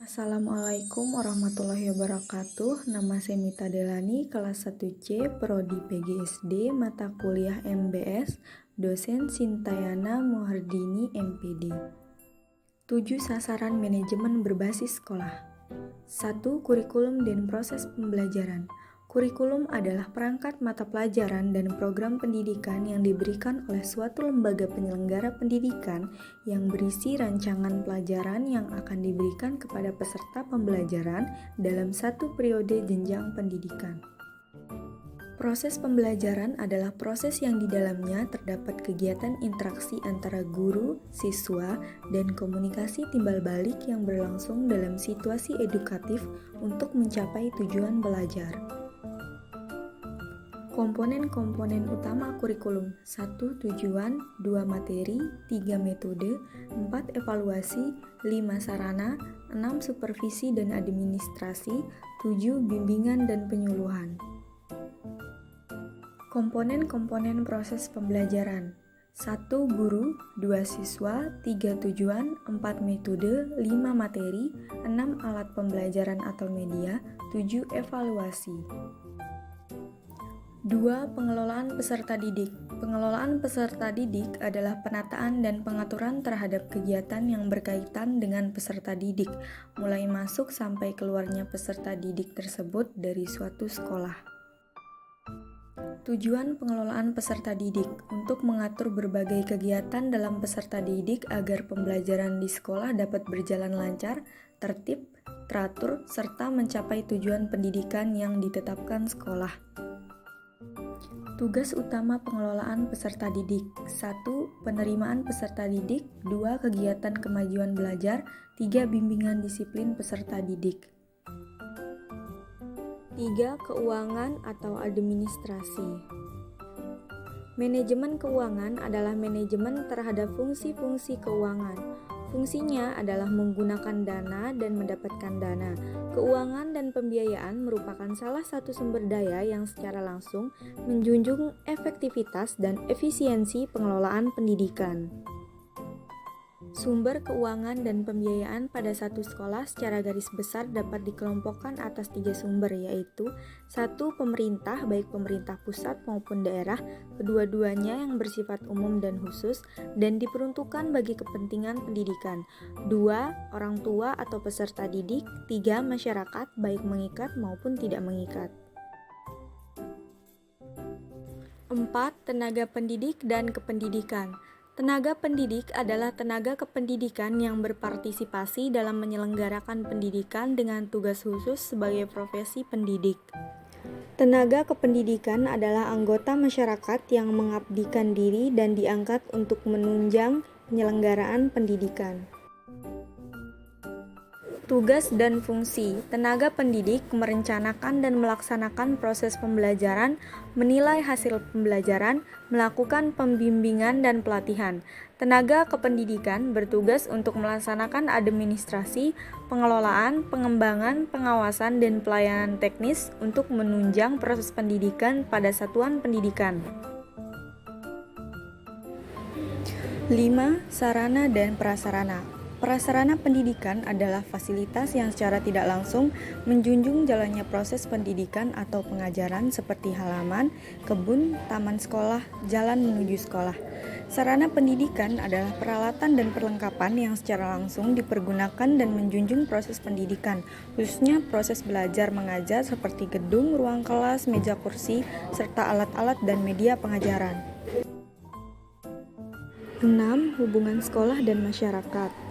Assalamualaikum warahmatullahi wabarakatuh. Nama saya Mita Delani, kelas 1C, Prodi PGSD, mata kuliah MBS, dosen Sintayana Mohardini MPD. 7 sasaran manajemen berbasis sekolah. 1. Kurikulum dan proses pembelajaran. Kurikulum adalah perangkat mata pelajaran dan program pendidikan yang diberikan oleh suatu lembaga penyelenggara pendidikan yang berisi rancangan pelajaran yang akan diberikan kepada peserta pembelajaran dalam satu periode jenjang pendidikan. Proses pembelajaran adalah proses yang di dalamnya terdapat kegiatan interaksi antara guru, siswa, dan komunikasi timbal balik yang berlangsung dalam situasi edukatif untuk mencapai tujuan belajar. Komponen-komponen utama kurikulum: 1. Tujuan, 2. Materi, 3. Metode, 4. Evaluasi, 5. Sarana, 6. Supervisi dan administrasi, 7. Bimbingan dan penyuluhan. Komponen-komponen proses pembelajaran: 1. Guru, 2. Siswa, 3. Tujuan, 4. Metode, 5. Materi, 6. Alat pembelajaran atau media, 7. Evaluasi. 2. Pengelolaan peserta didik. Pengelolaan peserta didik adalah penataan dan pengaturan terhadap kegiatan yang berkaitan dengan peserta didik, mulai masuk sampai keluarnya peserta didik tersebut dari suatu sekolah. Tujuan pengelolaan peserta didik untuk mengatur berbagai kegiatan dalam peserta didik agar pembelajaran di sekolah dapat berjalan lancar, tertib, teratur, serta mencapai tujuan pendidikan yang ditetapkan sekolah. Tugas utama pengelolaan peserta didik: 1. Penerimaan peserta didik, 2. Kegiatan kemajuan belajar, 3. Bimbingan disiplin peserta didik. 3. Keuangan atau administrasi. Manajemen keuangan adalah manajemen terhadap fungsi-fungsi keuangan. Fungsinya adalah menggunakan dana dan mendapatkan dana. Keuangan dan pembiayaan merupakan salah satu sumber daya yang secara langsung menjunjung efektivitas dan efisiensi pengelolaan pendidikan. Sumber keuangan dan pembiayaan pada satu sekolah secara garis besar dapat dikelompokkan atas 3 sumber, yaitu 1. Pemerintah, baik pemerintah pusat maupun daerah, kedua-duanya yang bersifat umum dan khusus dan diperuntukkan bagi kepentingan pendidikan. 2. Orang tua atau peserta didik. 3. Masyarakat, baik mengikat maupun tidak mengikat. 4. Tenaga pendidik dan kependidikan. Tenaga pendidik adalah tenaga kependidikan yang berpartisipasi dalam menyelenggarakan pendidikan dengan tugas khusus sebagai profesi pendidik. Tenaga kependidikan adalah anggota masyarakat yang mengabdikan diri dan diangkat untuk menunjang penyelenggaraan pendidikan. Tugas dan fungsi: tenaga pendidik merencanakan dan melaksanakan proses pembelajaran, menilai hasil pembelajaran, melakukan pembimbingan dan pelatihan. Tenaga kependidikan bertugas untuk melaksanakan administrasi, pengelolaan, pengembangan, pengawasan, dan pelayanan teknis untuk menunjang proses pendidikan pada satuan pendidikan. 5. Sarana dan prasarana. Prasarana pendidikan adalah fasilitas yang secara tidak langsung menjunjung jalannya proses pendidikan atau pengajaran seperti halaman, kebun, taman sekolah, jalan menuju sekolah. Sarana pendidikan adalah peralatan dan perlengkapan yang secara langsung dipergunakan dan menjunjung proses pendidikan, khususnya proses belajar mengajar seperti gedung, ruang kelas, meja kursi, serta alat-alat dan media pengajaran. 6. Hubungan sekolah dan masyarakat.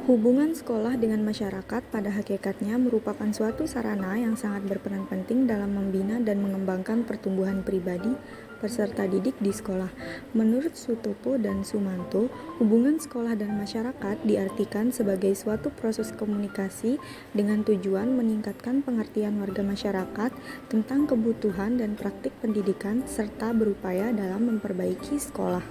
Hubungan sekolah dengan masyarakat pada hakikatnya merupakan suatu sarana yang sangat berperan penting dalam membina dan mengembangkan pertumbuhan pribadi peserta didik di sekolah. Menurut Sutopo dan Sumanto, hubungan sekolah dan masyarakat diartikan sebagai suatu proses komunikasi dengan tujuan meningkatkan pengertian warga masyarakat tentang kebutuhan dan praktik pendidikan serta berupaya dalam memperbaiki sekolah.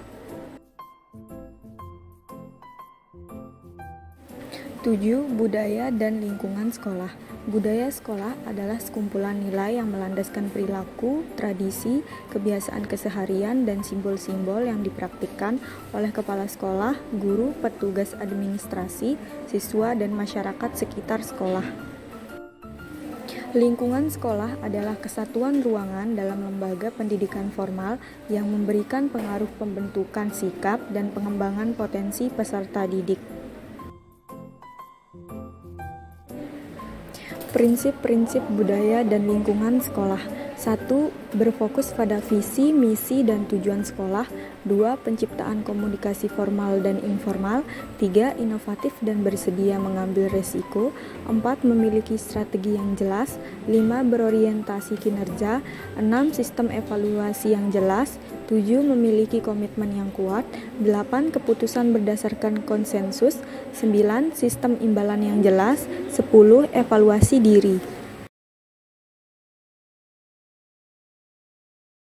7. Budaya dan lingkungan sekolah. Budaya sekolah adalah sekumpulan nilai yang melandaskan perilaku, tradisi, kebiasaan keseharian, dan simbol-simbol yang dipraktikkan oleh kepala sekolah, guru, petugas administrasi, siswa, dan masyarakat sekitar sekolah. Lingkungan sekolah adalah kesatuan ruangan dalam lembaga pendidikan formal yang memberikan pengaruh pembentukan sikap dan pengembangan potensi peserta didik. Prinsip-prinsip budaya dan lingkungan sekolah. 1. Berfokus pada visi, misi, dan tujuan sekolah. 2. Penciptaan komunikasi formal dan informal. 3. Inovatif dan bersedia mengambil resiko. 4. Memiliki strategi yang jelas. 5. Berorientasi kinerja. 6. Sistem evaluasi yang jelas. 7. Memiliki komitmen yang kuat. 8. Keputusan berdasarkan konsensus. 9. Sistem imbalan yang jelas. 10. Evaluasi diri.